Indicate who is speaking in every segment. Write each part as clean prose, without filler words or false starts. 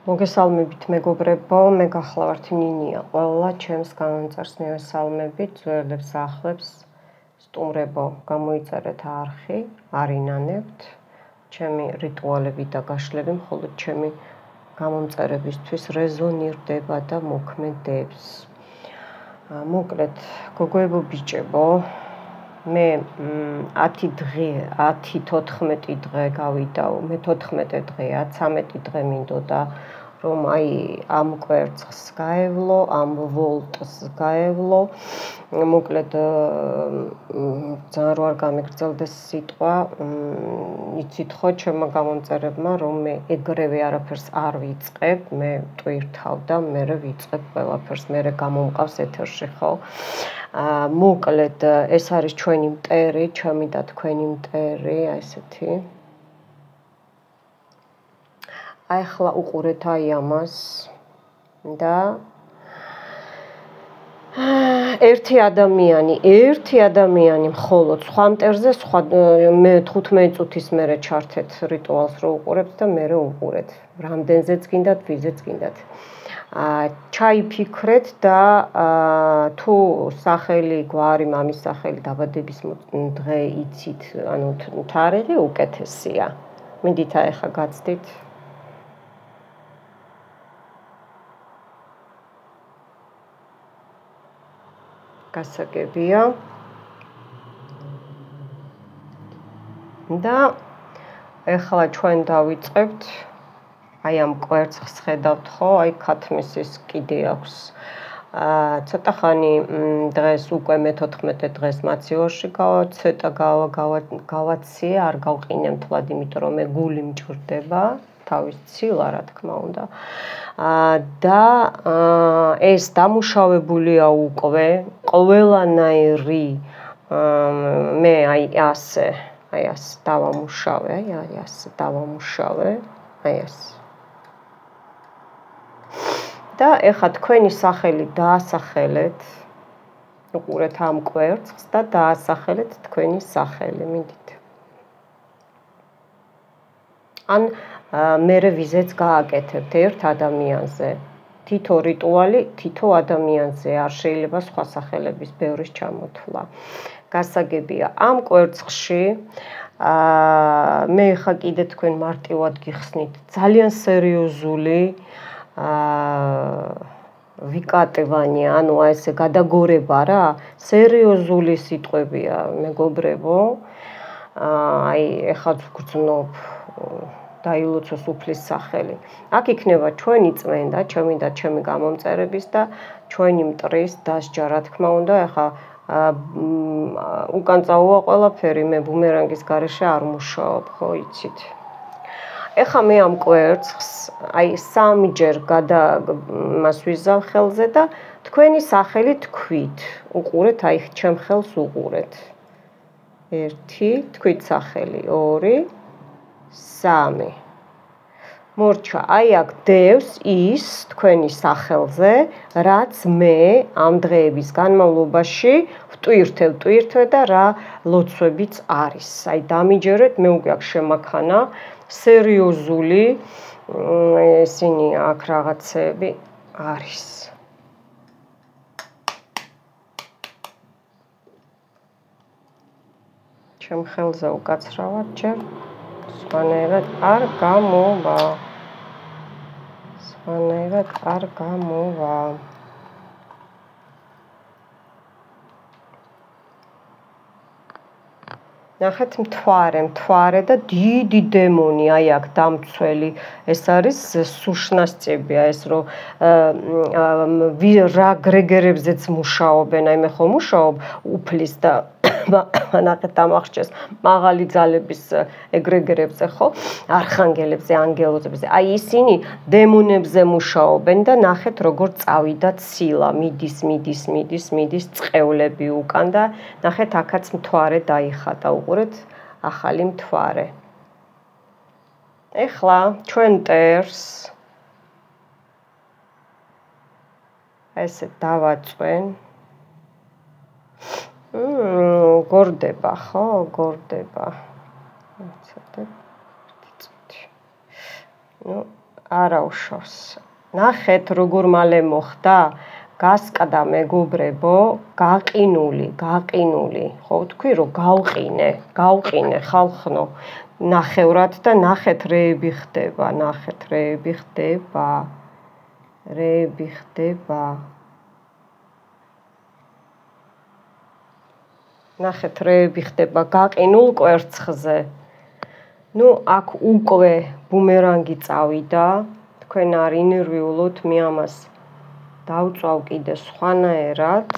Speaker 1: მოგესალმებით მეგობრებო, მე გახლავართ ნინია. ყველა ჩემს გამომწერს მივესალმებით, ძველებს ახლებს სტუმრებო, გამოიწერეთ არხი, არინანებთ. ჩემი რიტუალები და გაშლები მხოლოდ ჩემი გამომწერებისთვის რეზონირდება და მოქმედებს. მოკლედ, გოგოებო, ბიჭებო, მე 10 დღე, 10-14 დღე გავიდა, მე 14 დღეა, 13 დღე მინდოდა, რომ ამ კვერცხს გაევლო, ამ ვოლტს გაევლო. მოკლედ, ძალიან რო არ გამიგრძელდეს სიტყვა, იცით ხო, ჩემმა გამომწერებმა, რომ მე ეგრევე არაფერს არ ვიწყებ, მე ტვირთავ და მერე ვიწყებ ყველაფერს, მერე გამომყავს ეთერში, ხო? მოკლედ, ეს არის ჩვენი მტერი, ჩემი და თქვენი მტერი, აი ესეთი. აი ახლა უყურეთ აი ამას და ერთი ადამიანი მხოლოდ სხვა მტერზე, მე 15 წუთის მერე ჩართეთ რიტუალს რო უყურებთ და მერე უყურეთ. რამდენზეც გინდათ, ვიზეც გინდათ. ჩაიფიქრეთ და თუ სახელი, გვარი, მამის სახელი, დაბადების დღე იცით, ანუ თარიღი უკეთესია. მინდით აი ახლა გაცდით. გასაგებია. და ახლა ჩვენ დავიწყებთ. აი ამ კვერცხს ხედავთ ხო? აი ქათმისის კიდე აქვს. ცოტა ხანი დღეს უკვე მე 14 დღეს მაციორში ცოტა გავაციე, არ გავყინე მთლად, იმიტომ რომ მე გული მჭირდება, თავის ცილა, რა თქმა უნდა. და ეს დამუშავებულია უკვე, ყველანაირი მე აი ასე დავამუშავე, აი ასე დავამუშავე, აი ასე. და ეხლა თქვენი სახელი დაასახელეთ, უყურეთ ამ კვერცხს და დაასახელეთ თქვენი სახელი, მინდით. ან მერე ვიზეც გააკეთებთ ერთ ადამიანზე. თითო რიტუალი თითო ადამიანზე, არ შეიძლება სხვა სახელების ბევრის ჩამოთვლა. გასაგებია, ამ კვერცხში მე ხა კიდე თქვენ მარტივად გიხსნით, ძალიან სერიოზული ვიკატევანი, ანუ აი ესე გადაგორება რა, სერიოზული სიტყვებია, მეგობრებო. აი ეხლა გრძნობ დაილოცოს უფლის სახელი. აქ იქნება ჩვენი წმენდა, ჩემი და ჩემი გამომწერების და ჩვენი მტრის დასჯა, რა თქმა უნდა, ეხლა უკან წაუვა ყველაფერი, მე ბუმერანგის გარეშე არ მუშაობ, ხო იცით. ეხლა მე ამ კვერცხს, აი 3 ჯერ მას ვიზავ ხელზე და თქვენი სახელი თქვით. უყურეთ, აი ჩემ ხელს უყურეთ. 1 თქვით სახელი, 2 3. მორჩა, აი აქ დევს ის თქვენი სახელზე, რაც მე ამ დღეების განმავლობაში ვტვირთე და რა ლოცვებიც არის. აი დამიჯერეთ, მე უკვე აქ შემაქანა სერიოზული ისინი აქ რაღაცები არის. ჩემ ხელზე უკაცრავად ჯერ სხვანაირად არ გამოვა. ნახეთ მთვარე და დიდი დემონი, აი აქ დამცველი, ეს არის სუშნასწებია, ეს რომ რა გრეგერებზეც მუშაობენ, აი მე ხო მუშაობ უფლის და ნახეთ დამახსჭეს მაღალი ძალების ეგრეგერებზე, ხო? არხანგელებზე, ანგელოზებზე. აი ისინი დემონებზე მუშაობენ და ნახეთ როგორ წავიდა ცილა, მიდის წყევლები უკან და ნახეთ აქაც მთვარე დაიხატა, უყურეთ, ახალი მთვარე. ეხლა ჩვენ მტერს ესე დავაწვენ. გორდება, ხო? გორდება. არა უშავს. ნახეთ როგორ მალე მოხდა, გასკდა მეგობრებო, გაყინული, ხო თქვი რომ გავყინე ხალხნო, ნახევრად და ნახეთ რეები ხდება, ნახეთ რეები ხდება გაყინულ კვერცხზე. ნუ აქ უკვე ბუმერანგი წავიდა, თქვენ არ ინერვიულოთ, მე ამას დავწვავ კიდე სხვანაირად.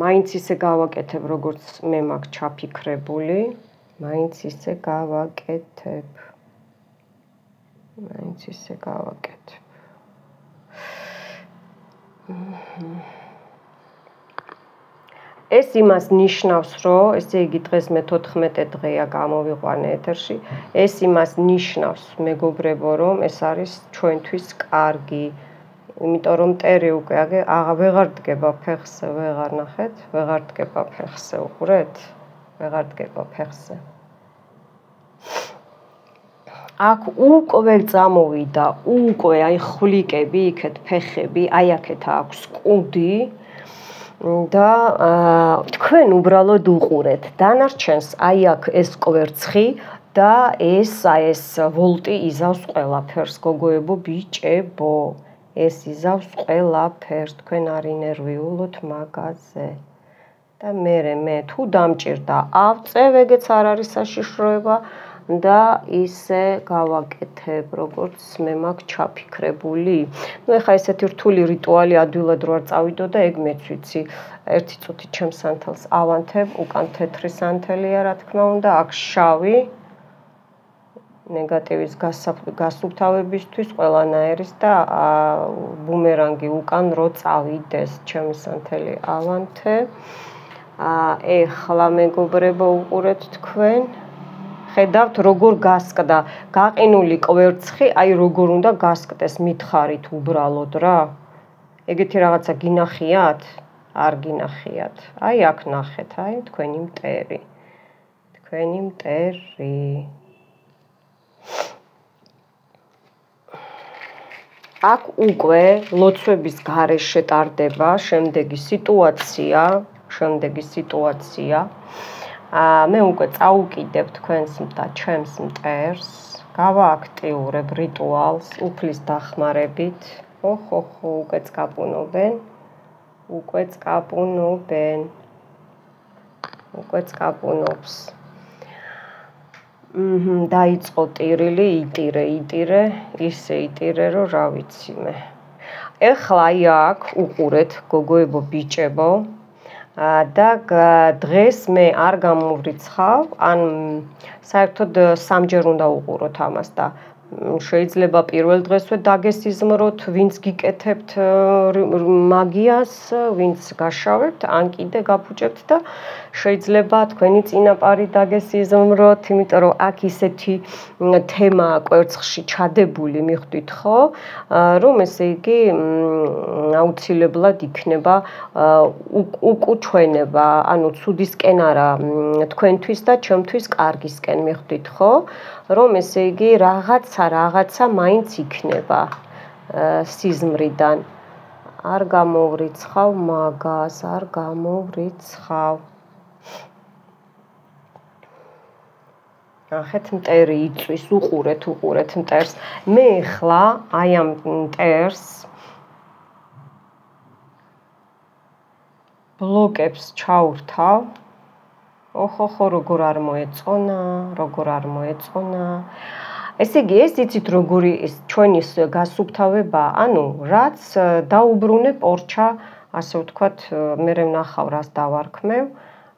Speaker 1: მაინც ისე გავაკეთებ, როგორც მე მაქვს ჩაფიქრებული, მაინც ისე გავაკეთებ. ეს იმას ნიშნავს, რომ ესე იგი დღეს მე 14 დღეა გამოვიყვანე ეთერში, ეს იმას ნიშნავს, მეგობრებო, რომ ეს არის ჩვენთვის კარგი. იმიტომ რომ მტერი უკვე ვეღარ დგება ფეხზე, ვეღარ ნახეთ, ვეღარ დგება ფეხზე, უყურეთ? ვეღარ დგება ფეხზე. აქ უკვე წამოვიდა, უკვე აი ხვლიკები, იქეთ ფეხები, აი აქეთ აქვს კუდი და თქვენ უბრალოდ უყურეთ. დანარჩენს აი აქ ეს კვერცხი და ეს ვოლტი იზავს ყველაფერს, გოგოებო, ბიჭებო. ეს იზავს ყველაფერს, თქვენ არ ინერვიულოთ მაგაზე. და მე თუ დამჭირდა ავწევ, ეგეც არ არის საშიშროება და ისე გავაკეთებ, როგორც მე მაქვს ჩაფიქრებული. ნუ ეხლა ესეთი რთული რიტუალი ადვილად რო არ წავიდო და ეგ მეც ვიცი. ერთი წუთი ჩემს სანთელს ავანთებ, უკან თეთრი სანთელია, რა თქმა უნდა, აქ შავი. ნეგატივის გასუფთავებისთვის ყველანაირის და ბუმერანგი უკან რო წავიდეს, ჩემი სანთელი ავანთე. ეხლა მეგობრებო, უყურეთ თქვენ. ხედავთ როგორ გასკდა, გაყინული კვერცხი, აი როგორ უნდა გასკდეს, მითხარით უბრალოდ რა. ეგეთი რაღაცა გინახიათ? არ გინახიათ. აი აქ ნახეთ, აი თქვენი მტერი. აქ უკვე ლოცვების გარეშე ტარდება შემდეგი სიტუაცია. მე უკვე წაუკიდებ თქვენს და ჩემს მტერს, გავააქტიურებ რიტუალს უფლის დახმარებით. უკეც კაპუნობს. დაიწყო ტირილი, იტირე, ისე იტირე, რომ რა ვიცი მე. ეხლა აი აქ უყურეთ, გოგოებო, ბიჭებო, და დღეს მე არ გამოვრიცხავ, ან საერთოდ სამჯერ უნდა უყუროთ ამას და შეიძლება პირველ დღესვე დაგესიზმროთ, ვინც გიკეთებთ მაგიას, ვინც გაშავებთ, ან კიდე გაფუჭებთ და შეიძლება თქვენი წინაპარი დაგესიზმროთ, იმიტომ რომ აქ ისეთი თემაა კვერცხში ჩადებული, მიხვდით ხო, რომ ესე იგი აუცილებლად იქნება უკუჩვენება, ანუ ცუდისკენ არა, თქვენთვის და ჩემთვის კარგისკენ, მიხვდით ხო, რომ ესე იგი რაღაცა მაინც იქნება სიზმრიდან. არ გამოვრიცხავ მაგას, არ გამოვრიცხავ. ნახეთ, მტერი იწვის, უყურეთ მტერს. მე ახლა აი ამ მტერს ბლოკებს ჩაურთავ. როგორ არ მოეწონა. ესე იგი, ეს იცით როგორი ჩვენი გასუფთავება, ანუ რაც დაუბრუნე პორჩა, ასე ვთქვათ, მე ვნახავ რას დავარქმევ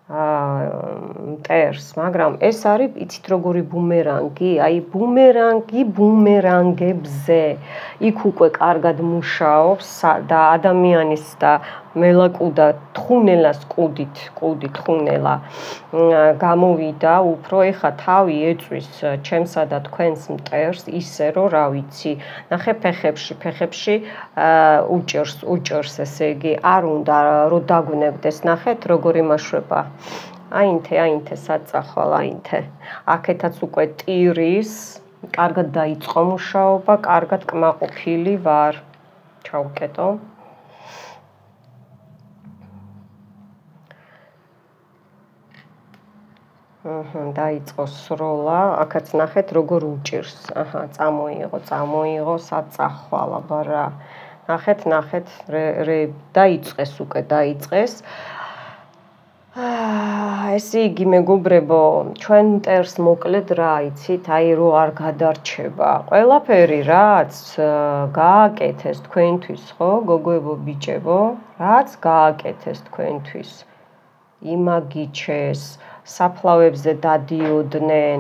Speaker 1: მტერს, მაგრამ ეს არის, იცით როგორი ბუმერანგი, აი ბუმერანგებზე. იქ უკვე კარგად მუშაობს და ადამიანის და მელაკუდა თხუნელას კუდი თხუნელა გამოვიდა უფრო, ეხა თავი ეწვის ჩემსა და თქვენს მტერს ისე რომ რა ვიცი, ნახე ფეხებში უჭერს, ესე იგი არ უნდა რომ დაგვნებდეს, ნახეთ როგორ იმაშვება. აინთე საწახვალ, აინთე. აქეთაც უკვე ტირის, კარგად დაიწყო მუშაობა, კარგად კმაყოფილი ვარ. ჩავკეტო. დაიწყო სროლა, აქაც ნახეთ როგორ უჭირს. წამოიღო, სად წახვალ, აბა რა. ნახეთ, დაიწყეს უკვე, დაიწყეს. ესე იგი მეგობრებო, ჩვენ მტერს მოკლედ რა იცით, აი რო არ გადარჩება. ყველაფერი რაც გააკეთეს თქვენთვის, ხო, გოგოებო, ბიჭებო, რაც გააკეთეს თქვენთვის. იმაგიჩეს, საფლავებზე დადიოდნენ,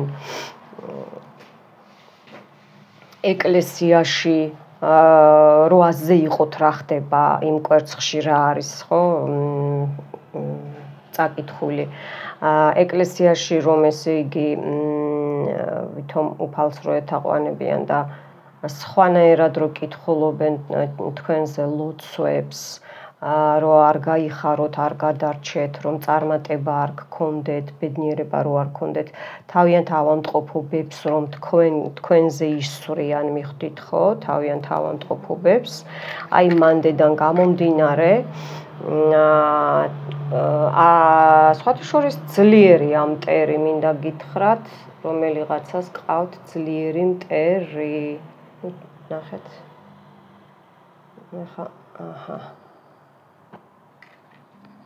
Speaker 1: ეკლესიაში 800-ზე იყოთ რა ხდება იმ კვერცხში რა არის, ხო? წაკითხული. ეკლესიაში რომ ესე იგი ვითომ უფალს რო ეთაყვანებიან და სხვანაირად რო კითხულობენ თქვენზე ლოცვებს, რო არ გაიხაროთ, არ გადარჩეთ, რომ წარმატება არ გქონდეთ, ბედნიერება რო არ გქონდეთ, თავიანთ ავადმყოფობებს რომ თქვენზე ისვრიან, მიხვდით ხო, თავიანთ ავადმყოფობებს, აი მანდედან გამომდინარე, სხვათა შორის ძლიერი ამ მტერი მინდა გითხრათ, რომელიღაცას ყავთ ძლიერი მტერი. ნახეთ.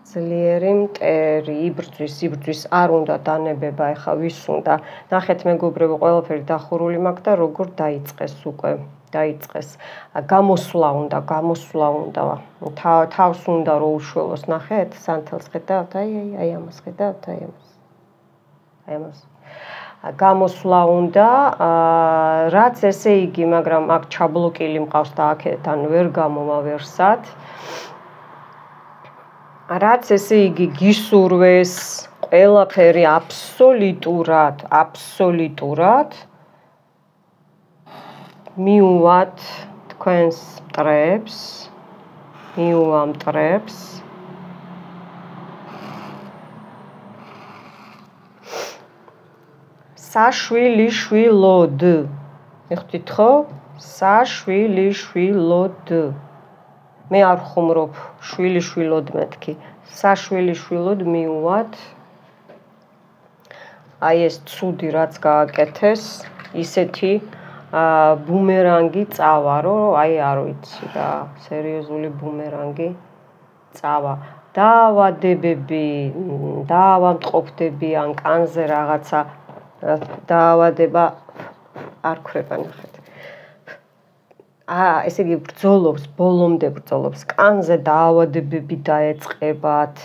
Speaker 1: ძლიერი მტერი, იბრძვის, არ უნდა დანებება, ეხა ვის უნდა. ნახეთ მეგობრებო, ყველაფერი დახურული მაქვს და როგორ დაიწყეს უკვე. დაიწყეს. გამოსვლა უნდა. თავს უნდა რო უშველოს, ნახეთ, სანთელს ხედავთ, აი ამას ხედავთ, აი ამას. გამოსვლა უნდა, რაც ესე იგი, მაგრამ აქ ჩაბლოკილი მყავს და აქედან ვერ გამომავერსად. რაც ესე იგი გისურვეს, ყველაფერი აბსოლუტურად მიუვათ თქვენს მტრებს, საშვილიშვილოდ. მიხვდით ხო? საშვილიშვილოდ. მე არ ხუმრობ შვილიშვილოდ მეთქი. საშვილიშვილოდ მიუვათ. აი ეს ცუდი რაც გააკეთეს, ისეთი ბუმერანგი წავა, რომ აი არ ვიცი რა, სერიოზული ბუმერანგი წავა. დაავადებები, დაავადმყოფები ან კანზე რაღაცა დაავადება არ ქრება, ნახეთ. ესე იგი ბრძოლობს, ბოლომდე ბრძოლობს, კანზე დაავადებები დაეწყებათ.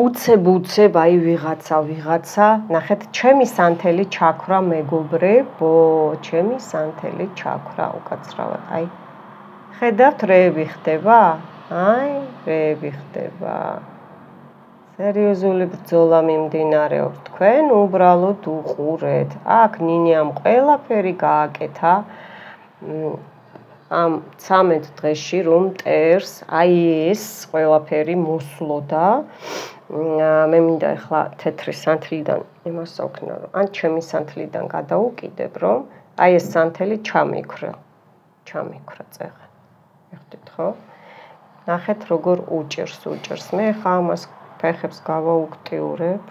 Speaker 1: უცებ აი ვიღაცა, ნახეთ, ჩემი სანთელი ჩაქრა მეგობრებო, ჩემი სანთელი ჩაქრა უკაცრავად. აი ხედავთ რეები ხდება? რეები ხდება. სერიოზული ბრძოლა მიმდინარეობს. თქვენ უბრალოდ უყურეთ. აქ ნინიამ ყველაფერი გააკეთა ამ 13 დღეში რომ მტერს აი ეს ყველაფერი მოსვლოდა. მე მინდა ახლა თეთრი სანთლიდან იმას ვქნა, რომ ან ჩემი სანთლიდან გადაუკიდებ, რომ აი ეს სანთელი ჩამიქრა წეღან. მიხვდით ხო? ნახეთ როგორ უჭირს. მე ხა ამას ფეხებს გავაუქტიურებ.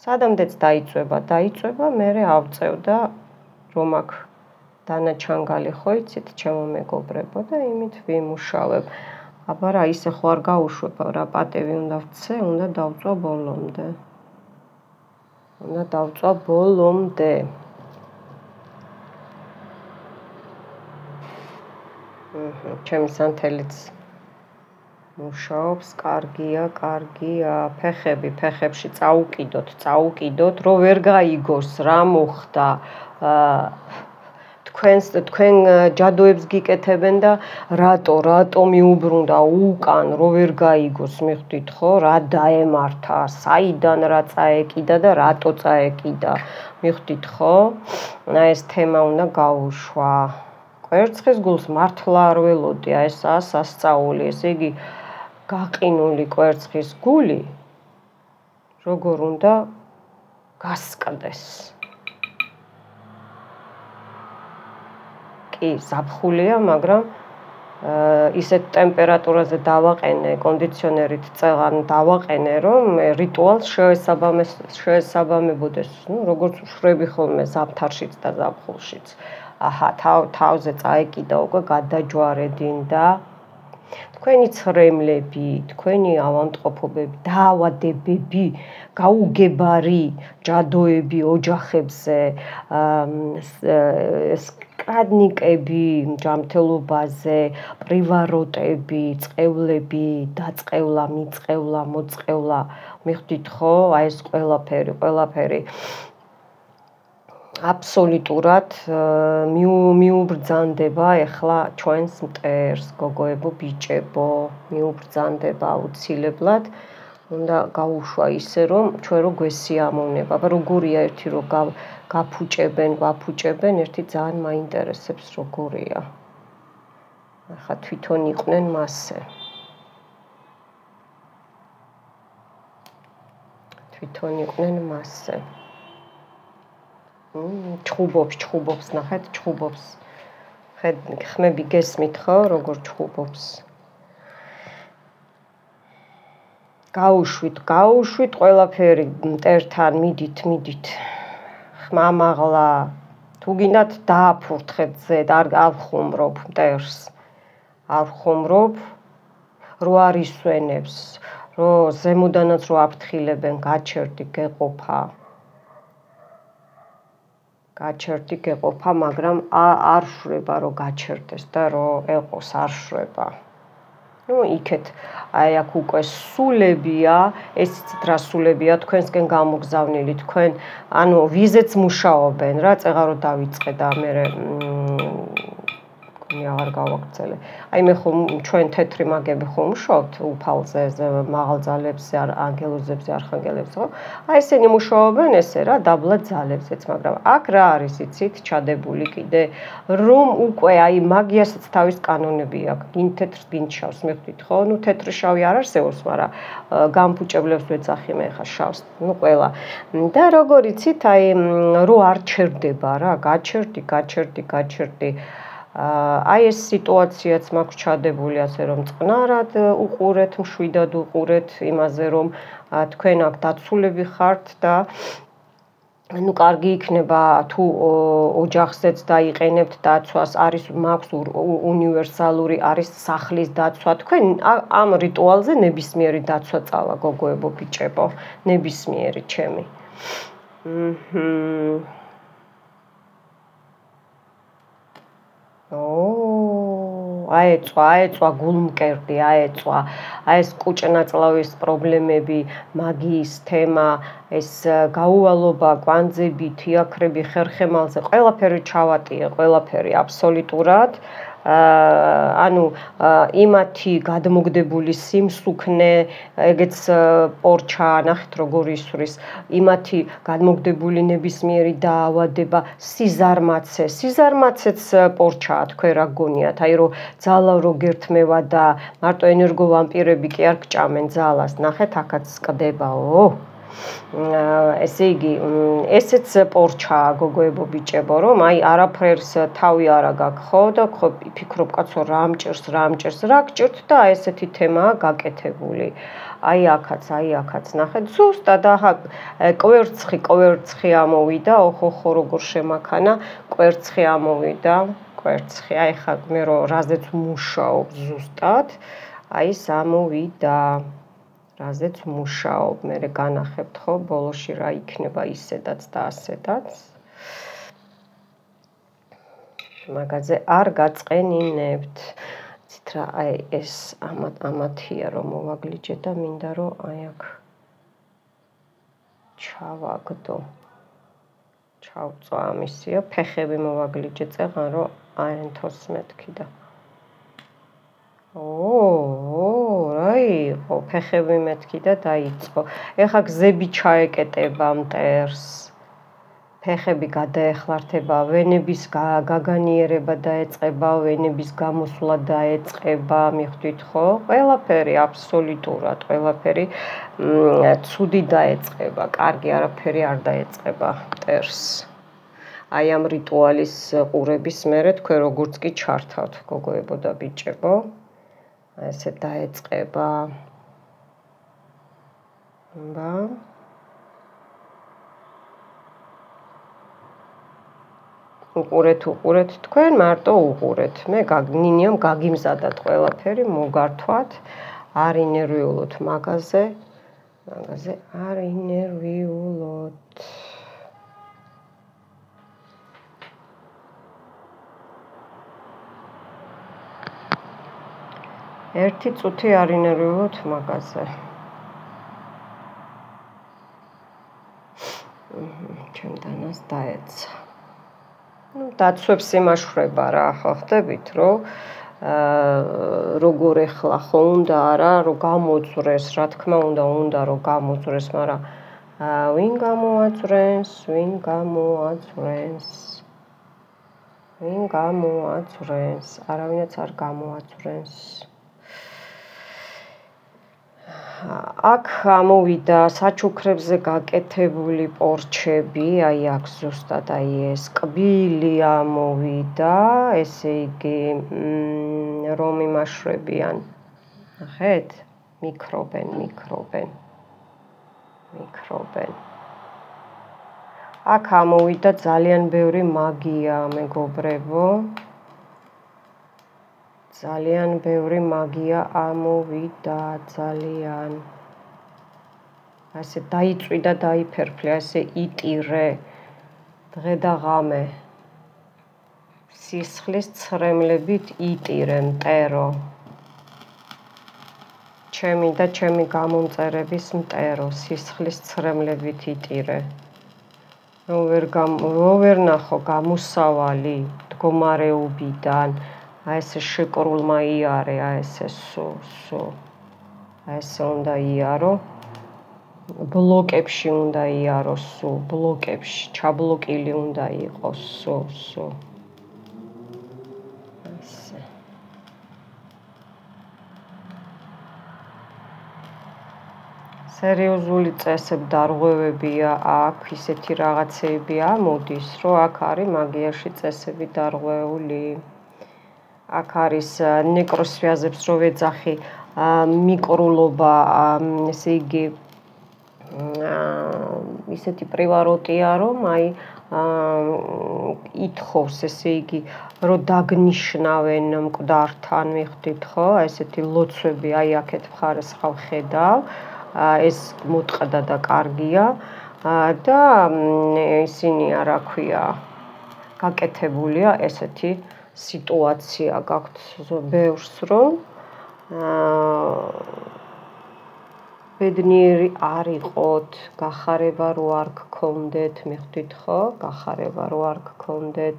Speaker 1: სადამდეც დაიწვება, მერე ავწევ და რომ აქ დანაჩანგალი ხო იცით, ჩემო მეგობრებო და იმით ვიმუშავებ. აბა რა, ისე ხო არ გაუშვებ რა, პატევი უნდა ვცე, უნდა დავწვა ბოლომდე. ჩემი სანთელიც მუშაობს, კარგია. ფეხებში წაუკიდოთ, რომ ვერ გაიგოს რა მოხდა. თქვენ ჯადოებს გიკეთებენ და რატო მიუბრუნდა უკან, რომ ვერ გაიგოს, მიხვდით ხო? რა დაემართა, საიდან რა წაეკიდა და რატო წაეკიდა, მიხვდით ხო? ეს თემა უნდა გაუშვა. კვერცხის გულს მართლა არ ველოდი, ესაა სასწაული, ესე იგი გაყინული კვერცხის გული, როგორ უნდა გასკდეს. კი, ზაფხულია, მაგრამ ისეთ ტემპერატურაზე დავაყენე კონდიციონერით წელან დავაყენე, რომ რიტუალს შეესაბამებოდეს, როგორც უშრები ხოლმე ზამთარშიც და ზაფხულშიც. აჰა, თავზე წაეკიდა უკვე გადაჯვარედინდა. თქვენი ცრემლები, თქვენი ავადმყოფობები, დაავადებები, გაუგებარი ჯადოები ოჯახებზე, კრადნიკები ჯანმრთელობაზე, პრივაროტები, წყევლები, დაწყევლა, მიწყევლა, მოწყევლა, მიხვდით ხო? აი ეს ყველაფერი აბსოლუტურად მიუბრძანდება ეხლა ჩვენს მტერს, გოგოებო, ბიჭებო, მიუბრძანდება აუცილებლად. უნდა გაუშვა ისე, რომ ჩვენ რო გვესიამოვნება, როგორია ერთი რო გვაფუჭებენ, ერთი ძალიან მაინტერესებს როგორია. ახლა თვითონ იყვნენ მასე. ჩხუბობს, ნახეთ, ჩხუბობს. ხმები გესმით ხო, როგორ ჩხუბობს. გაუშვით, ყველაფერი მტერთან მიდით. ხმამაღლა, თუ გინდათ დააფურთხეთ ზედ, არ ხუმრობ მტერს. არ ხუმრობ, რო არ ისვენებს, რო ზემოდანაც რო აფრთხილებენ, გაჩერდი, მაგრამ არ შვება რო გაჩერდეს და რო ეყოს არ შვება. იქეთ აი აქ უკვე სულებია, ესიც რა სულებია თქვენსკენ გამოგზავნილი, თქვენ ანუ ვიზეც მუშაობენ რა, წეღარო დავიწყე და მე აღარ გავაგრძელე. აი მე ხომ ჩვენ თეთრი მაგები ხომ მუშაობთ უფალზე, მაღალ ძალებზე, ანგელოზებზე, არხანგელებზე, ხო? აი ესენი მუშაობენ ესე რა, დაბლა ძალებზეც, მაგრამ აქ რა არის იცით, ჩადებული კიდე, რომ უკვე აი მაგიასაც თავის კანონები აქვს. გინ თეთრს, გინ შავს, მიხვდით ხო? თეთრი შავი არ არსებობს, მაგრამ გამფუჭებლებს ვეძახი მე ხა შავს, ყველა. და როგორ იცით, აი რო არ ჩერდება რა, გაჩერდი. აი ეს სიტუაციაც მაქვს ჩადებული ასე რომ წყნარად უყურეთ, მშვიდად უყურეთ იმაზე რომ თქვენ აქ დაცულები ხართ და ну კარგი იქნება თუ ოჯახზეც დაიყენებთ დაცვას, არის მაქვს უნივერსალური, არის სახლის დაცვა. თქვენ ამ რიტუალზე ნებისმიერი დაცვა წავა, გოგოებო, ბიჭებო, ნებისმიერი ჩემი. აეწვა გულმკერდი, აეწვა აი ეს კუჭნაწლავის პრობლემები, მაგიის თემა, ეს გაუვალობა, კვანძები, თიაქრები, ხერხემალზე, ყველაფერი ჩავატიე, ყველაფერი აბსოლუტურად. ანუ იმათი გადმოგდებული სიმსუქნე, ეგეც პორჩა, ნახეთ როგორ ისვრის, იმათი გადმოგდებული ნებისმიერი დაავადება, სიზარმაცეც პორჩაა, თქვენ რა გგონიათ, აი რომ ძალა რო გერთმევა და მარტო ენერგოვამპირები კი არ გჭამენ ძალას, ნახეთ აქაც ყდებაო. ესე იგი, ესეც პორჩაა, გოგოებო, ბიჭებო, რომ აი არაფერს თავი არა გაქვს, ხო და ხო ფიქრობ კაცო რა მჭირს, რა გჭირთ და აი ესეთი თემაა გაკეთებული. აი აქაც, ნახეთ, ზუსტად აჰა კვერცხი ამოვიდა, ოხო როგორ შემაქანა, კვერცხი ამოვიდა, აი ხა მე რო რაზეც მუშაობ ზუსტად, აი ეს ამოვიდა. რაზეც მუშაობ, მე განახებთ ხო, ბოლოში რა იქნება ისედაც და ასედაც. მაგაზე არ გაწყენინებთ. იცით რა, აი ეს ამათია რომ მოვაგლიჯე და მინდა რომ აი აქ ჩავაგდო. ჩავწვა ამისია, ფეხები მოვაგლიჯე წეღან რომ აენთოს მეთქი და რა იყო, ფეხები მეთქი და დაიწყო. ეხა გზები ჩაეკეტება მტერს. ფეხები გადაეხლართება, ვენების გაგანიერება დაეწყება, ვენების გამოსვლა დაეწყება, მიხვდით ხო? ყველაფერი აბსოლუტურად, ყველაფერი ცუდი დაეწყება, კარგი არაფერი არ დაეწყება მტერს. აი ამ რიტუალის ყურების მერე თქვენ როგორც კი ჩართავთ, გოგოებო და ბიჭებო, ესე დაეწყება. ბა უყურეთ თქვენ, მარტო უყურეთ. მე ნინიამ გაგიმზადათ ყველაფერი, მოგართვათ, არ ინერვიულოთ მაგაზე არ ინერვიულოთ. ერთი წუთი არ ინერვიულოთ მაგაზე. ჩემდანაც დაეცა. დაცვებს იმაშვრება რა, ხო ხდებით, რომ როგორ ეხლა ხო უნდა არა, რომ გამოძვრეს, რა თქმა უნდა, რომ გამოძვრეს, მაგრამ ვინ გამოაძვრენს, არავინაც არ გამოაძვრენს. აქ ამოვიდა საჩუქრებზე გაკეთებული პორჩები, აი აქ ზუსტად აი ეს კბილი ამოვიდა, ესე იგი რომ იმაშვრებიან. ნახეთ? მიკრობენ. აქ ამოვიდა ძალიან ბევრი მაგია, მეგობრებო. ძალიან ბევრი მაგია ამოვიდა, ძალიან. ასე დაიწვიდა, დაიფერფლე, ასე იტირე. დღე და ღამე. სისხლის ცრემლებით იტირე მტერო. ჩემი და ჩემი გამომწერების მტერო, სისხლის ცრემლებით იტირე. რო ვერ ნახო გამოსავალი მდგომარეობიდან. აი ესე შეკრულმა იარე, აი ესე სუ. აი ესე უნდა იარო. ბლოკებში უნდა იარო სუ, ბლოკებში, ჩაბლოკილი უნდა იყოს სუ. ასე. სერიოზული წესები დარღვევებია აქ, ისეთი რაღაცეები ამოდის, რომ აქ არის მაგიაში წესები დარღვეული. აქ არის ნეკროსვიაზებს რო ვეძახი, მიკრულობა, ესე იგი ისეთი პრივაროტია, რომ აი ითხოვს, ესე იგი, რომ დაგნიშნავენ მკვდართან, მიხვდით ხო? ესეთი ლოცვები, აი აქეთ მხარეს ხავ ხედავ, ეს მოტყდა და კარგია და ისინი რა ქვია, გაკეთებულია ესეთი სიტუაცია გაქვთ ბევრს, რომ ბედნიერი არ იყოთ, გახარება რო არ გქონდეთ, მიხვდით ხო? გახარება რო არ გქონდეთ,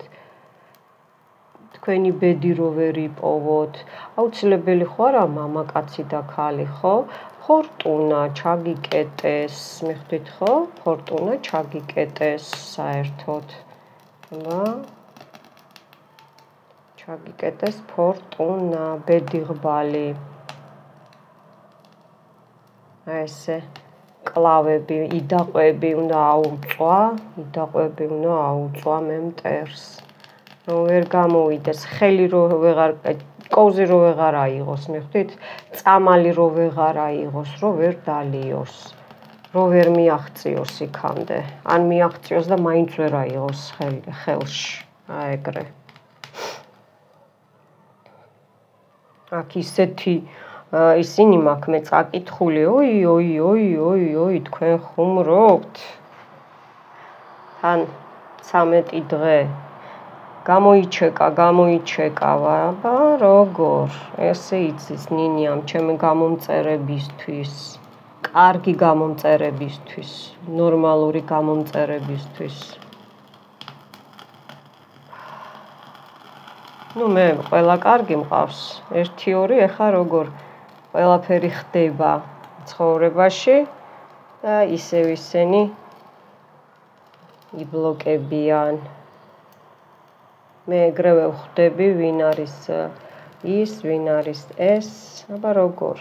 Speaker 1: თქვენი ბედი რო ვერ იპოვოთ, აუცილებელი ხო არა მამაკაცი და ქალი, ხო? ფორტუნა ჩაგიკეტეს, მიხვდით ხო? ფორტუნა ჩაგიკეტეს საერთოდ. ვა ჩაგიკეტეს ფორტუნა, ბედი ღბალი. ესე კლავები, იდაყვები უნდა აუწვა მე მტერს. რომ ვერ გამოვიდეს, ხელი რო ვეღარ, კოვზი რო ვეღარ აიღოს, მიხვდით? წამალი რო ვეღარ აიღოს, რო ვერ დალიოს, რო ვერ მიაღწიოს იქამდე. ან მიაღწიოს და მაინც ვერ აიღოს ხელში. აი ეგრე. აქ ისეთი ისინი მაქვს მე წაკითხული, ოი, თქვენ ხუმრობთ. თან 13 დღე გამოიჩეკა, აბა როგორ? ესე იცის ნინიამ ჩემი გამომწერებისთვის, კარგი გამომწერებისთვის, ნორმალური გამომწერებისთვის. მე ყველა კარგი მყავს. 1-2 ეხა როგორ ყველაფერი ხდება ცხოვრებაში და ისევ ისენი იბლოკებიან. მე ეგრევე ვხვდები, ვინ არის ის, ვინ არის ეს, აბა როგორ.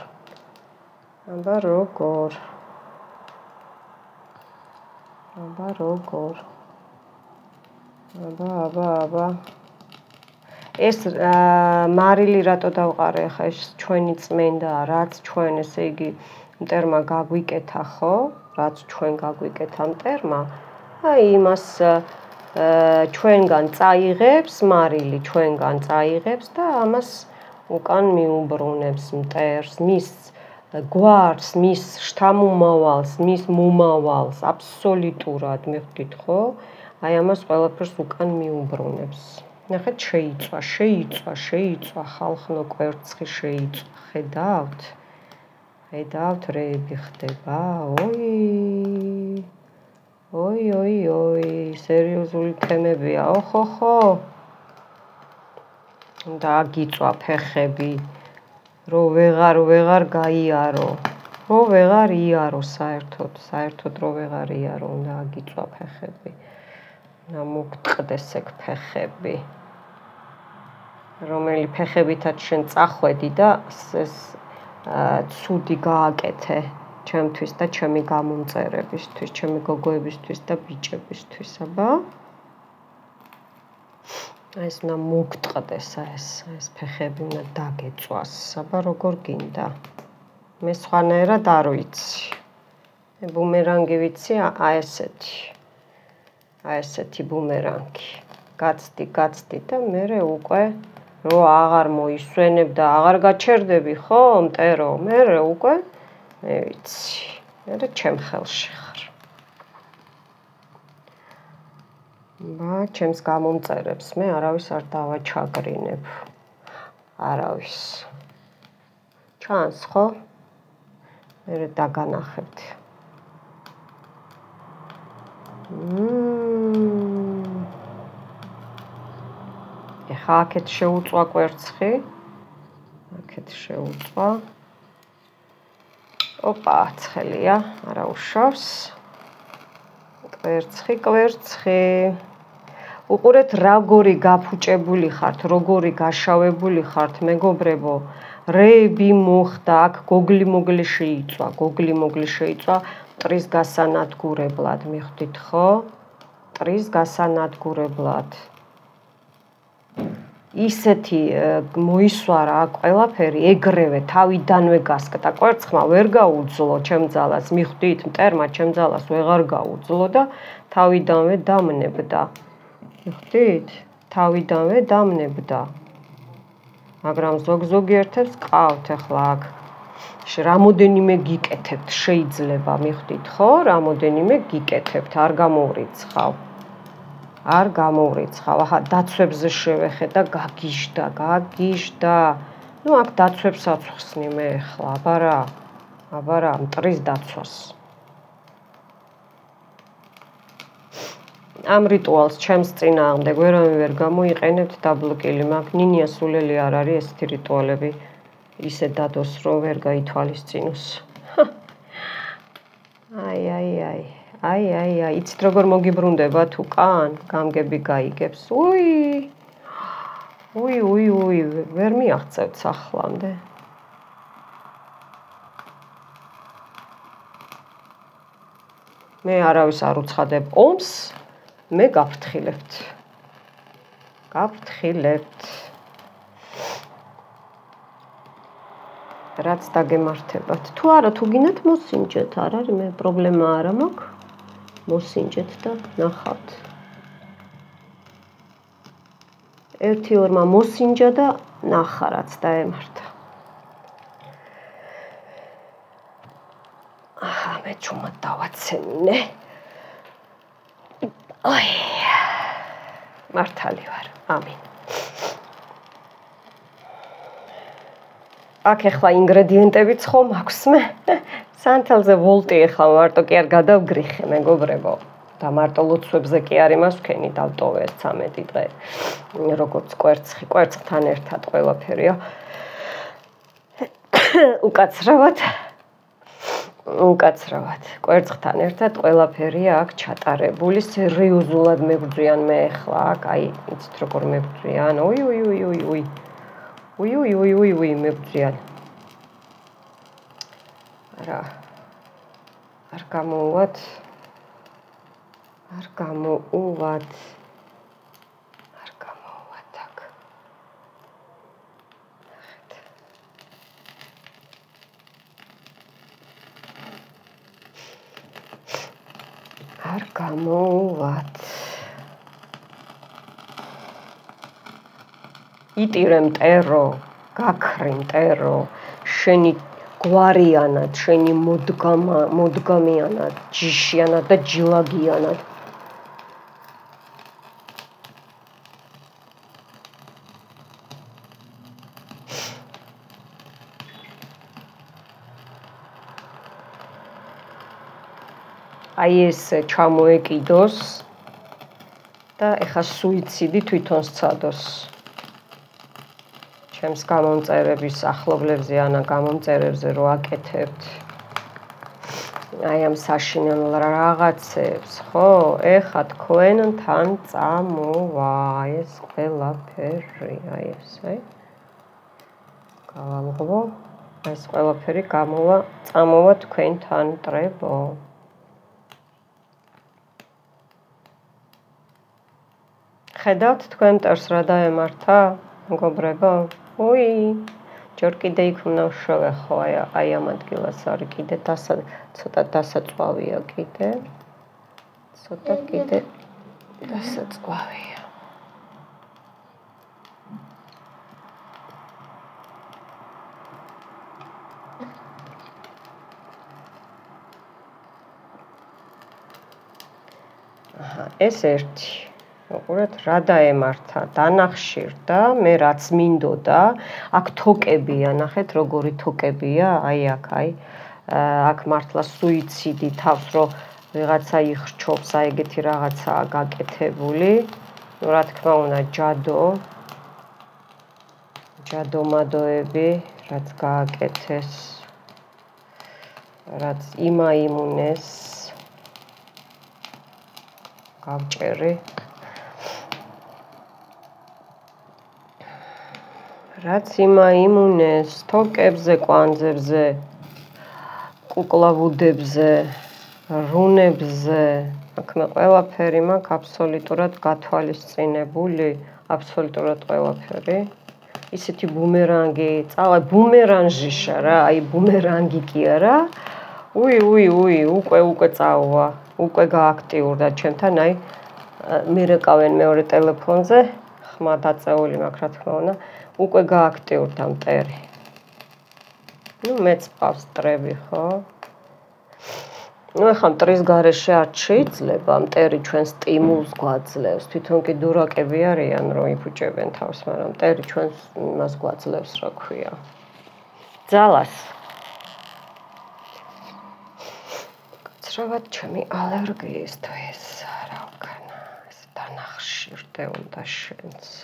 Speaker 1: ეს მარილი რატო დავყარე ახლა ეს ჩვენი წმენდა, რაც ჩვენ ესე იგი მტერმა გაგვიკეთა, ხო? რაც ჩვენ გაგვიკეთა მტერმა, აი იმას ჩვენგან წაიღებს მარილი, ჩვენგან წაიღებს და ამას უკან მიუბრუნებს მტერს, მის გვარს, მის შთამომავალს, მის მომავალს აბსოლუტურად მიხვდით, ხო? აი ამას ყველაფერს უკან მიუბრუნებს. ნახეთ, შეიწვა, ხალხნო კვერცხი შეიწვა. ხედავთ, რეები ხდება. ოი, სერიოზული თემებია. ოხოხო. და აგიწვა ფეხები. რო ვეღარ გაიარო. რო ვეღარ იარო საერთოდ რო ვეღარ იარო, უნდა აგიწვა ფეხები. და მოგტყდეს ეგ ფეხები. რომელი ფეხებითაც შენ წახვედი და ეს ცუდი გააკეთე ჩემთვის და ჩემი გამომწერებისთვის, ჩემი გოგოებისთვის და ბიჭებისთვის, აბა. ეს უნდა მოგტყდეს ეს ფეხები უნდა დაგეწვას, აბა როგორ გინდა. მე სხვანაირად არ ვიცი. მე ბუმერანგი ვიცი, აი ესეთი ბუმერანგი. გაცდი და მე უკვე რო აღარ მოისვენებ და აღარ გაჩერდები, ხო, მტერო, მე უკვე მე ვიცი. მე ჩემ ხელში ხარ. ჩემს გამომწერებს მე არავის არ დავაჩაგრინებ. არავის. ჩანს, ხო? მე დაგანახებთ. ეხა აქეთ შეუწვა კვერცხი. აქეთ შეუწვა. ოპა, ცხელია, არა უშავს. კვერცხი. უყურეთ, როგორი გაფუჭებული ხართ, როგორი გაშავებული ხართ, მეგობრებო. რეები მოხდა, აქ გოგლი-მოგლი შეიწვა, მტრის გასანადგურებლად, მიხვდით, ხო? მტრის გასანადგურებლად. ისეთი მოისვარა ყველაფერი, ეგრევე თავიდანვე გასკდა. კვერცხმა ვერ გაუძლო ჩემ ძალას, მიხვდით, მტერმა ჩემ ძალას ვეღარ გაუძლო და თავიდანვე დამნებდა. მიხვდით? თავიდანვე დამნებდა. მაგრამ ზოგ-ზოგიერთებს ყავთ ახლა აქ. რამოდენიმე გიკეთებთ, შეიძლება, მიხვდით, ხო? რამოდენიმე გიკეთებთ, არ გამოვრიცხავ. ახლა დაცვებზე შევეხე და გაგიჟდა. ნუ აქ დაცვებსაც ვხსნი მე ახლა, აბა რა, მტრის დაცვას. ამ რიტუალს ჩემს წინააღმდეგ ვერავინ ვერ გამოიყენებთ დაბლოკილი მაქვს. ნინია სულელი არ არის ესეთი რიტუალები ისე დადოს, რომ ვერ გაითვალისწინოს. აი, იცით როგორ მოგიბრუნდებათ უკან? გამგები გაიგებს. უი, ვერ მიაღწევთ ახლამდე. მე არავის არ უცხადებ ომს. მე გაფრთხილებთ. რაც დაგემართებათ. თუ არა, თუ გინდათ მოსინჯეთ, არ არის მე პრობლემა არა მაქვს. მოსინჯეთ და ნახავთ. ერთი ორმა მოსინჯა და ნახა რაც დაემართა. მე ჩუმად დავაცემინე. მართალი ვარ. ამინ. აქ ახლა ინგრედიენტებიც ხომ აქვს მე. სანთელზე ვოლტი ახლა მარტო კი არ გადავგრიხე, მეგობრებო. და მარტო ლოცვებზე კი არ იმას ვქენი დავტოვე 13 დღე. როგორც კვერცხთან ერთად ყველაფერია. უკაცრავად. უკაცრავად კვერცხთან ერთად ყველაფერია აქ ჩატარებული სერიოზულად მებრძვიან მე ახლა აქ აი იცით როგორ მებრძვიან უი მებრძვიან არა არ გამოუვათ აქ არ გამოუვათ იტირე მტერო გაქრი მტერო შენი გვარიანად შენი მოდგამიანად ჯიშიანად და ჯილაგიანად აი ეს ჩამოეკიდოს და ეხა სუიციდი თვითონ სცადოს ჩემს გამომწერების ახლობლებზე ანა გამომწერებზე რო აკეთებთ აი ამ საშინელ რაღაცებს ხო ეხა თქვენთან წამოვა ეს ყველაფერი აი ეს აი გავალღო ეს ყველაფერი წამოვა თქვენთან მტრებო ხედავთ თქვენ მტერს რა დაემართა მეგობრებო უი ჯერ კიდე იქ უნდა შევეხო აი ამ ადგილას არის კიდე ცოტა დასაწვავია კიდე ცოტა კიდე დასაწვავია ეს ერთი უყურეთ რა დაემართა დანახშირდა მე რაც მინდოდა აქ თოკებია ნახეთ როგორი თოკებია აი აქ აქ მართლა სუიციდი თავს რო ვიღაცა იხრჩობს აი ეგეთი რაღაცაა გაკეთებული ну რა თქმა უნდა ჯადომადოები რაც გააკეთეს რაც იმაიმუნეს გავჭერი რაც იმაიმუნეს თოკებზე კვანძებზე კუკლავუდებზე რუნებზე აქ მე ყველაფერი მაქვს აბსოლუტურად გათვალისწინებული აბსოლუტურად ყველაფერი ისეთი ბუმერანგი წავა ბუმერანჟიშა რა აი ბუმერანგი კი არა უი უკვე წავა უკვე გააქტიურდა ჩემთან აი მე რეკავენ მეორე ტელეფონზე ხმა დაწეული მაქვს რა თქმა უნდა უკვე გააქტიურდა მტერი ну მეც პავს მტრები ხო ну ეხლა მტრის გარეშე არ შეიძლება მტერი ჩვენ სტიმულს გვაძლევს თვითონ კი დურაკები არიან რომ იფუჭებენ თავს მაგრამ მტერი ჩვენს იმას გვაძლევს რა ქვია ძალას გაცრავად ჩემი ალერგიისთვის რა ვქნა ეს დანახშირდე უნდა შენს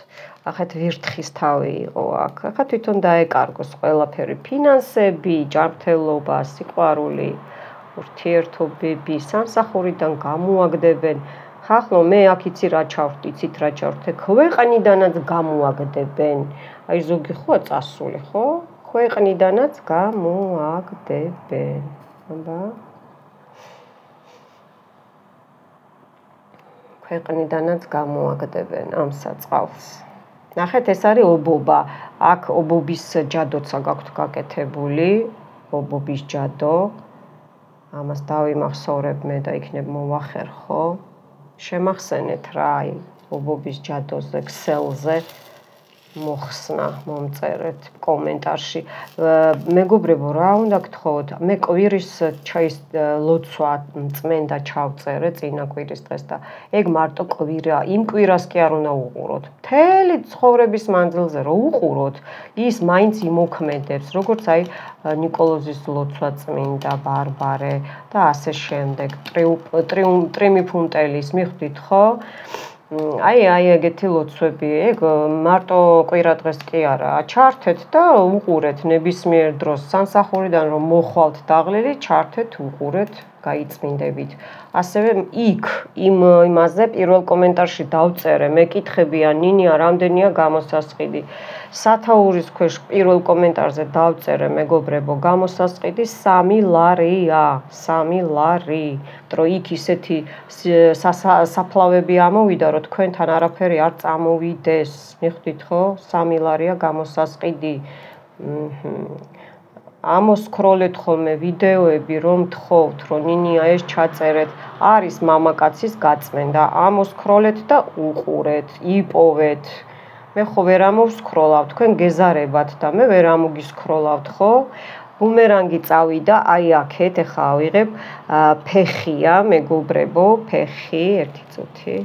Speaker 1: ახეთ ვირთხის თავი იყო აქ ახლა თვითონ დაეკარგოს ყველაფერი ფინანსები ჯანმრთელობა სიყვარული ურთიერთობები სამსახურიდან გამოაგდებენ ხახლო მე აქ იცი რა ჩავხდი იცით რა ჩავხდი ქვეყნიდანაც გამოაგდებენ აი ზოგი ხო წასული ხო ქვეყნიდანაც გამოაგდებენ აბა ქვეყნიდანაც გამოაგდებენ ამ საწყალს ნახეთ ეს არის ობობა აქ ობობის ჯადოცა გაქვთ გაკეთებული ობობის ჯადო ამას დავიმახსოვრებ მე და იქნებ მოვახერხო შემახსენეთ რა აი ობობის ჯადოზე ქსელზე მოხსნა მომწერეთ კომენტარში მეგობრებო რა უნდა გთხოვოთ მე კვირის ჩაის ლოცვა წმენდა ჩავწერე წინა კვირის დღეს და ეგ მარტო კვირა იმ კვირას კი არ უნდა უყუროთ მთელი ცხოვრების მანძილზე რო უყუროთ ის მაინც იმოქმედებს როგორც აი ნიკოლოზის ლოცვა წმინდა ბარბარე და ასე შემდეგ ტრიმიფუნტელის მიხვდით ხო აი ეგეთი ლოცვები, ეგ მარტო კვირა დღეს კი არა, ჩართეთ და უყურეთ ნებისმიერ დროს სამსახურიდან რომ მოხვალთ დაღლილი, ჩართეთ, უყურეთ, გაიწმინდებით. ასევე იქ იმაზე პირველ კომენტარში დავწერე, მეკითხებიან ნინია რამდენია გამოსასყიდი. სათაურის ქვეშ პირველ კომენტარზე დავწერე მეგობრებო, გამოსასყიდი 3 ლარია, 3 ლარი. რომ იქ ისეთი საფლავები ამოვიდა, რომ თქვენთან არაფერი არ წამოვიდეს. მიხვდით ხო? 3 ლარია გამოსასყიდი. ამოსკროლეთ ხოლმე ვიდეოები, რომ თხოვთ, რომ ნინია ეს ჩაწერეთ, არის მამაკაცის გაწმენდა. ამოსკროლეთ და უყურეთ, იპოვეთ. მე ხო ვერ ამოვსკროლავ, თქვენ გეზარებათ და მე ვერ ამოგისკროლავთ, ხო? ბუმერანგი წავიდა, აი აქეთ, ეხლა ავიღებ, ფეხია, მეგობრებო, ფეხი, ერთი წუთი.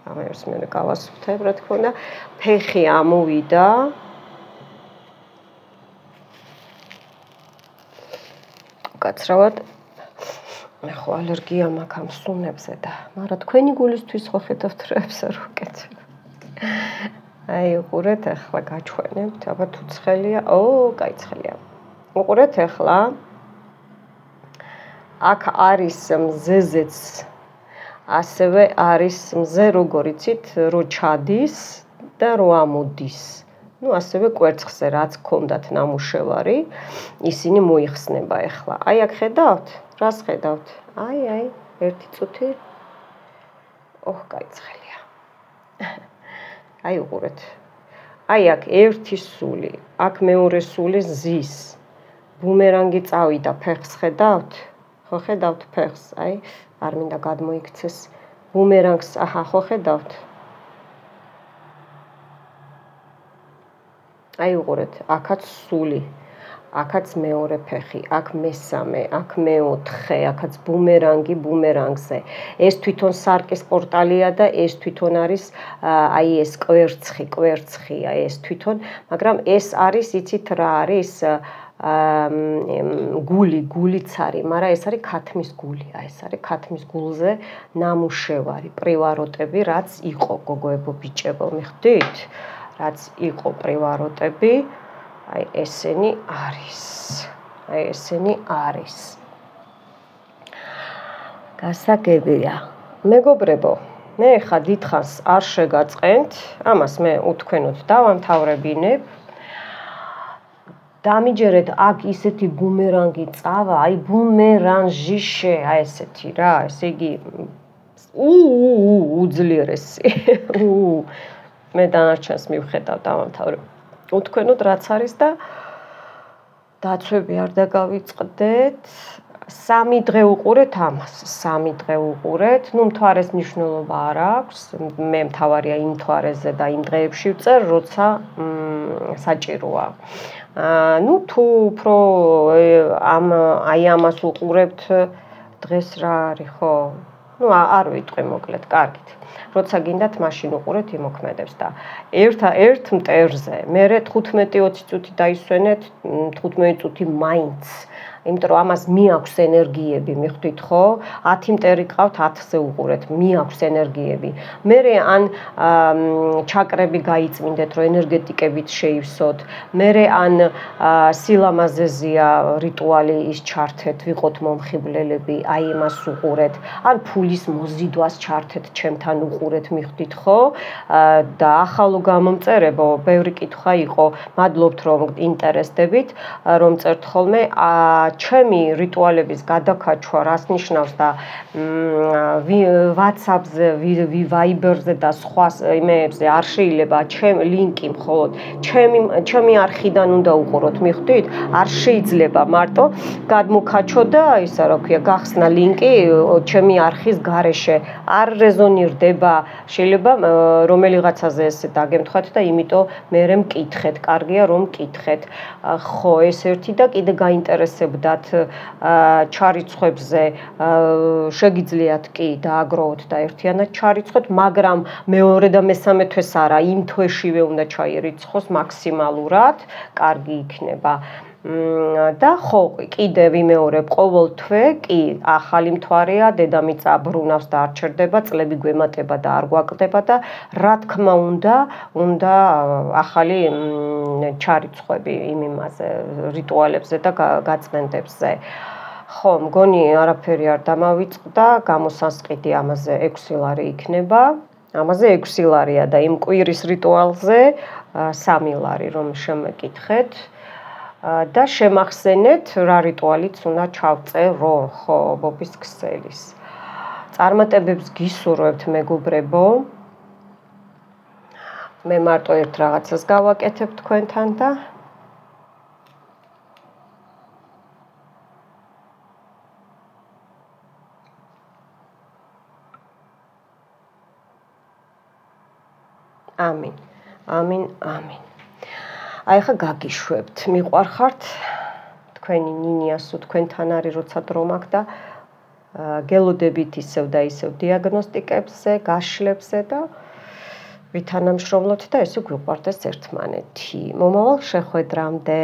Speaker 1: ამას მე გავასუფთებ, რა თქმა უნდა, ფეხი ამოვიდა. გაცრავად მე ხო ალერგია მაქვს ამ სუნებზე და მაგრამ თქვენი გულისთვის ხო ხედავთ რებს არ უკეთებ. აი უყურეთ ახლა გაჩვენებთ, აბა თუ ცხელია, კაი ცხელია. უყურეთ ახლა აქ არის მზეზეც, ასევე არის მზე როგორ იცით, რო ჩადის და რო ამოდის. ასევე კვერცხზე რაც ქონდათ ნამუშევარი, ისინი მოიხსნება ახლა. აი აქ ხედავთ? რას ხედავთ? აი, ერთი წუთი. კაი ცხელია. აი უყურეთ. აი აქ ერთი სული, აქ მეორე სული ზის. ბუმერანგი წავიდა, ფეხს ხედავთ? ხო ხედავთ ფეხს? აი, არ მინდა გადმოიქცეს. ბუმერანგს, ხო ხედავთ? აი უყურეთ, აქაც სული, აქაც მეორე ფეხი, აქ მესამე, აქ მეოთხე, აქაც ბუმერანგი ბუმერანგზე. ეს თვითონ სარკის პორტალია და ეს თვითონ არის აი ეს კვერცხია ეს თვითონ, მაგრამ ეს არის, იცით რა არის? გულიც არის, მაგრამ ეს არის ქათმის გული, ეს არის ქათმის გულზე ნამუშევარი, პრივაროტები, რაც იყო გოგოებო ბიჭებო, მიხვდით? რაც იყო პრივაროტები, აი ესენი არის. გასაგებია. მეგობრებო, მე ხა დიდხანს არ შეგაწყენთ, ამას მე უთქვენოდ დავამთავრებინებ. დამიჯერეთ აქ ისეთი ბუმერანგი წავა, აი ბუმერანჟიშე, აი ესეთი რა, ესე იგი უძლიერესი. მე დანარჩენს მივხედავ დავამთავრებ. უთქვენოდ რაც არის და დაცვები არ დაგავიწყდეთ. 3 დღე უყურეთ ამას, 3 დღე უყურეთ. მთვარეს მნიშვნელობა არ აქვს. მე მთავარია იმ მთვარეზე და იმ დღეებში ვწერ, როცა საჭიროა. თუ უფრო აი ამას უყურებთ დღეს რა არის ხო? არ ვიტყვი მოკლედ, კარგით. როცა გინდათ მაშინ უყურეთ იმოქმედებს და ერთ მტერზე, მე 15-20 წუთი დაისვენეთ, 15 წუთი მაინც. იმიტომ რომ ამას მიაქვს ენერგიები, მიხვდით ხო? 10 მტერი ყავთ, 10-ზე უყურეთ, მიაქვს ენერგიები. მე ან ჩაკრები გაიწმინდეთ, რომ ენერგეტიკებით შეივსოთ. მე ან სილამაზეზია რიტუალი ის ჩართეთ, ვიყოთ მომხიბლელები, აი იმას უყურეთ. ან ფულის მოზიდვას ჩართეთ, ჩემთან უყურეთ, მიხვდით ხო? და ახალო გამომწერებო, ბევრი კითხვა იყო, მადლობთ რომ ინტერესდებით, რომ წერთ ხოლმე ჩემი რიტუალების გადაკაჩვა რას ნიშნავს და WhatsApp-ზე, Viber-ზე და სხვა იმეებზე არ შეიძლება ლინკი მხოლოდ ჩემი არხიდან უნდა უყუროთ, მიხვდით? არ შეიძლება მარტო გადმოქაჩო და ისა რა ქვია, გახსნა ლინკი ჩემი არხის გარეშე. არ რეზონირდება, შეიძლება რომელიღაცაზე ესე დაგემთხათ და იმიტომ მე მკითხეთ, კარგია რომ მკითხეთ. ხო, ეს ერთი და კიდე გაინტერესებდათ ჩარიცხვებზე შეგიძლიათ კი დააგროვოთ და ერთიანად ჩარიცხვოთ, მაგრამ მეორე და მესამე თვეს არა, იმ თვეშივე უნდა ჩაირიცხოს მაქსიმალურად, კარგი იქნება. და ხო, კიდევ ვიმეორებ, ყოველ თვე კი ახალი მთვარეა, დედამიწა ბრუნავს და არ ჩერდება, წლები გვემატება და არ გვაკლდება და რა თქმა უნდა ახალი ჩარიცხვები იმ იმაზე, რიტუალებზე და გაწმენდებზე. ხო, მგონი არაფერი არ დამავიწყდა, გამოსასყიდი ამაზე 6 ლარი იქნება. ამაზე 6 ლარია და იმ კვირის რიტუალზე 3 ლარი რომ შემეკითხეთ. და შემახსენეთ რა რიტუალიც უნდა ჩავწერო, ხო, ბობის ქსელის. წარმატებებს გისურვებთ, მეგობრებო. მე მარტო ერთ რაღაცას გავაკეთებ თქვენთან და ამინ. ამინ, ამინ. აი ხა გაგიშვებთ, მიყვარხართ თქვენი ნინიასო თქვენთან არის როცა დრო მაქვს და გელოდებით ისევ და ისევ დიაგნოსტიკებზე, გაშლებზე და ვითანამშრომლოთ და ესე გვიყვარდეს ერთმანეთი. მომავალ შეხვედრამდე.